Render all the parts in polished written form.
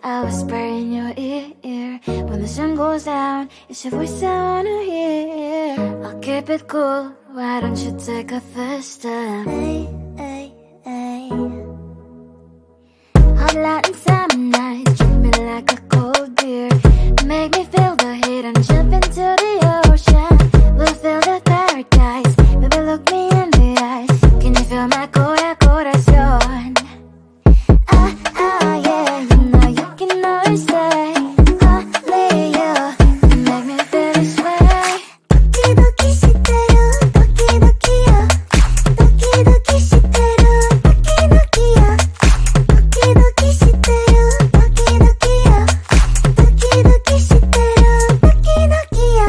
I whisper in your ear. When the sun goes down, it's your voice I wanna hear. I'll keep it cool, why don't you take a first step? Hey, hey, hey. Hot light and summer nights, treat me like a cold beer. Make me feel the heat and jump into the ocean. We'll feel the paradise, baby look me in the eyes. Can you feel my corazón? Yeah, you know you can always stay. Only you can make me feel this way. 도끼도끼 시대로 도끼도끼요. 도끼도끼 시대로 도끼도끼요. 도끼도끼 시대로 도끼도끼요. 도끼도끼 시대로 도끼도끼요.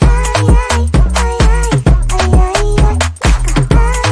아이아이 아이아이 아이아이 아이아이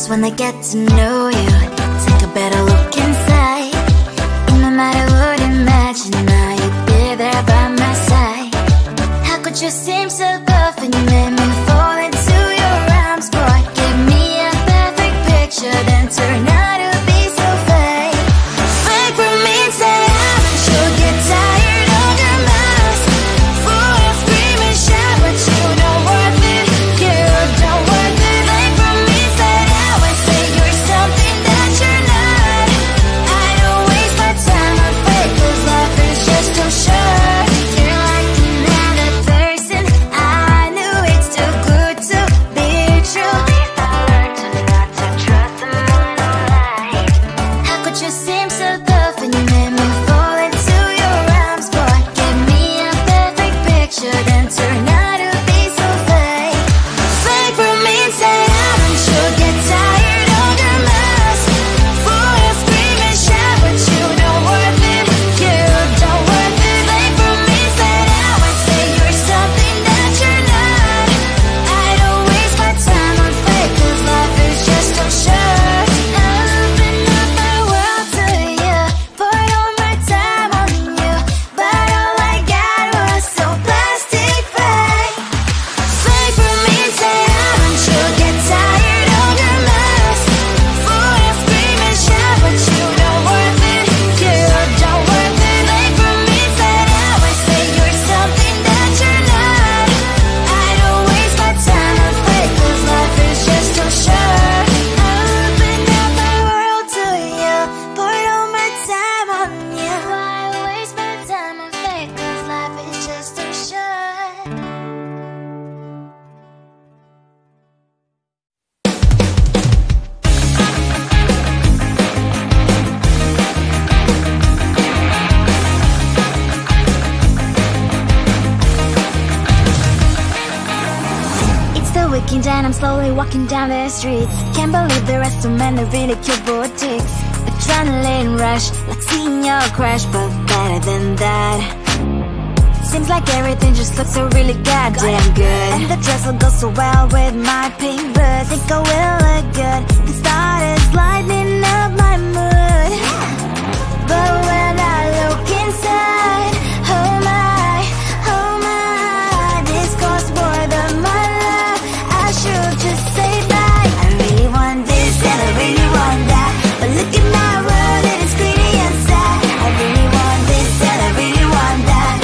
Wanna get to know you, take a better look inside. And no matter what you imagine, now you'd be there by my side. How could you seem so good when you made me fall into your arms, boy? Give me a perfect picture, then turn out to be so fake. Fake for me, say you'll get tired of your mess. Full of scream and shout, but you don't worth it, you don't worth it. Fake for me, say you're something that you're not. I don't waste my time on fake, 'cause life is just too short. You're like another person, I knew it's too good to be true. I learned to not to trust someone online. How could you seem so good when you made me fall into your arms, boy? Give me a perfect picture, then turn out to be so fake. Fake for me, say haven't you get tired of your mess? Full of scream and shout, but you don't worth it, you don't worth it. Fake for me, say now and say you're something that you're not. I don't waste my time on fake, 'cause life is just too short. I open up my world to you, poured all my time on you, but all I got was so plastic fake. Fake for me, say haven't you get tired of your mess? Full of scream and shout, but you don't worth it, you don't worth it. Fake for me, say now and say you're something that you're not. I don't waste my time on fake, 'cause life is just too short. I opened up my world to you, poured all my time on you. Why waste my time on fake, 'cause life is just too short. It's the weekend and I'm slowly walking down the streets. Can't believe there are so many really cute boutiques. Adrenaline rush, like seeing your crush, but better than that. Seems like everything just looks so really goddamn good. And the dress will go so well with my pink boots. Think I will look good, the start is lighting up my mood. But when I look inside, oh my, this costs more than my love. I should just say bye. I really want this and I really want that, but look at my world and it's pretty inside. I really want this and I really want that.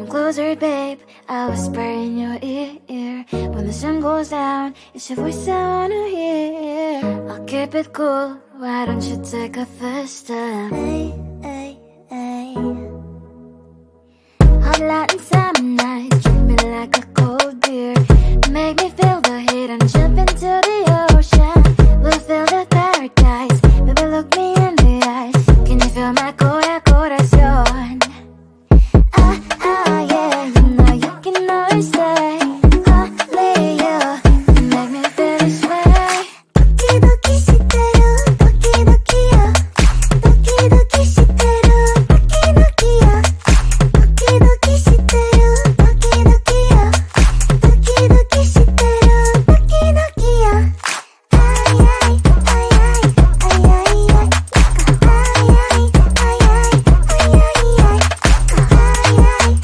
closer, babe. I'll whisper in your ear. When the sun goes down, it's your voice I wanna hear. I'll keep it cool, why don't you take a first step? Hey, hey, hey. Hot light and summer nights, treat me like a cold beer. Make me feel the heat and jump into the ocean. We'll feel the paradise, baby look me in the eyes. Can you feel my corazón? Yeah, you know you can always stay. Only you can make me feel this way. Doki doki shiteru, doki doki yo. Doki doki shiteru, doki doki yo. Doki doki shiteru, doki doki yo. Doki doki shiteru, doki doki yo. Ay ay ay ay ay ay ay. Ay ay ay ay ay ay ay.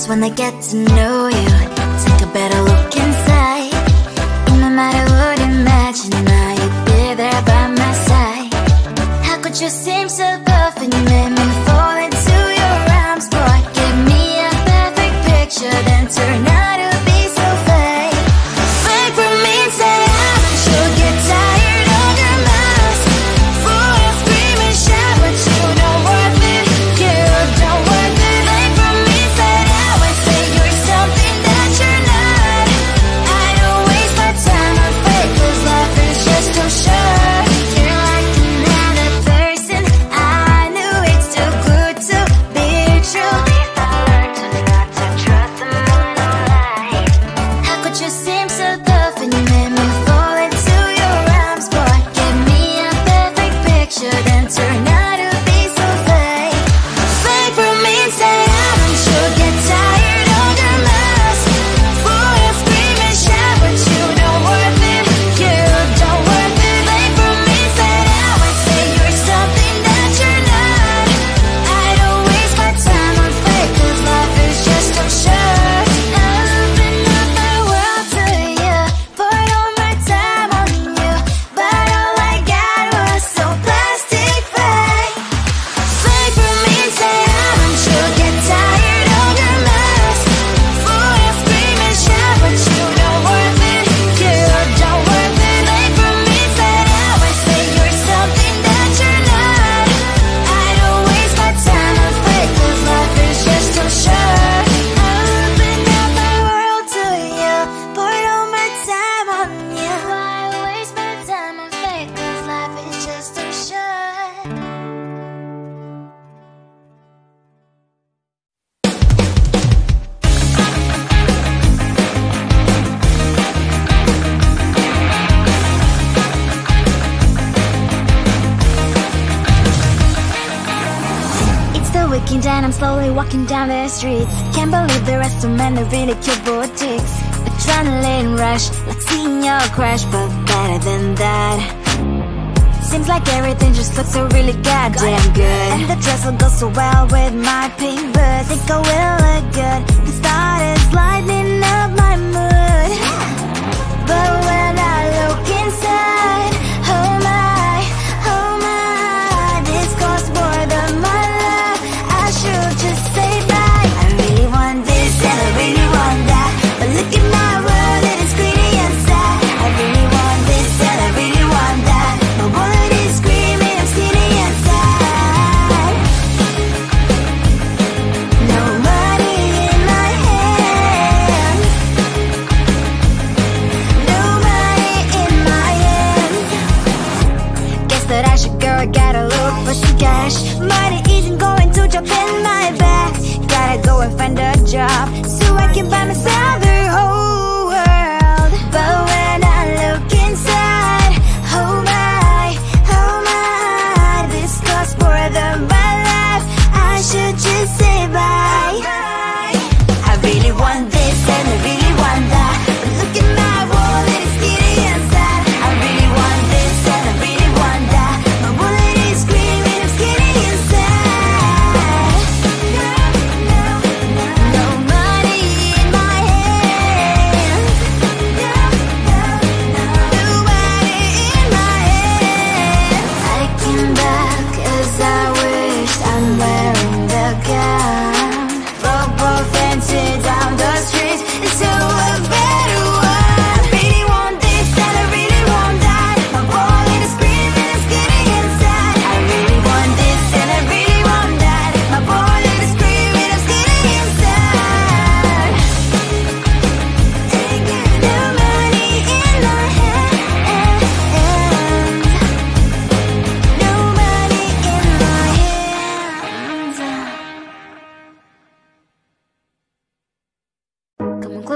Wanna get to know you, take a better look inside. No matter what, imagine now you'd be there by my side. How could you seem so perfect? You made me fall into your arms, boy. Give me a perfect picture, then turn out to be so fake. Fake for me and say you'll get tired of your mask. Fool and scream and shout, but you don't worth it. You don't worth it. Fake for me, say you're something that you're not. I don't waste my time on fake, 'cause life is just too short. You're like another person. I knew it's too good to be true. I learned to not to trust someone online. How could you seem so perfect? You made me fall into your arms, boy. Give me a perfect picture, then turn out to be so fake. Fake for me and say haven't you get tired of your mask? Fool and scream and shout, but you don't worth it. You don't worth it. Fake for me, say you're something that you're not. I don't waste my time on fake, 'cause life is just too short. I open up my world to you, poured all my time on you, but all I got was so plastic fake. Fake for me, say haven't you get tired of your mask? Fool and scream and shout, but you don't worth it. You don't worth it. Fake for me, say you're something that you're not. I don't waste my time on fake, 'cause life is just too short. I opened up my world to you, poured all my time on you. Why waste my time on fake, 'cause life is just too short. It's the weekend and I'm slowly walking down the streets. Can't believe there are so many really cute boutiques. Adrenaline rush, like seeing your crush, but better than that. Seems like everything just looks so really goddamn good. And the dress will go so well with my pink boots. Think I will look good. The start is lighting up my mood. But when I look inside, oh my, this costs more than my love. I should just say bye. I really want this and I really want that, but look at my world, it is greedy inside. I really want this and I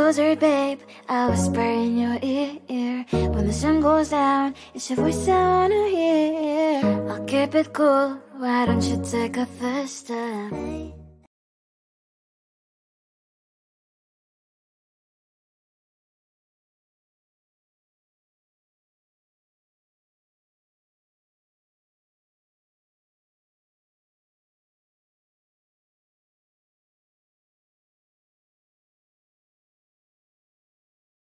closer, babe, I'll whisper in your ear. When the sun goes down, it's your voice I wanna hear. I'll keep it cool, why don't you take a first step?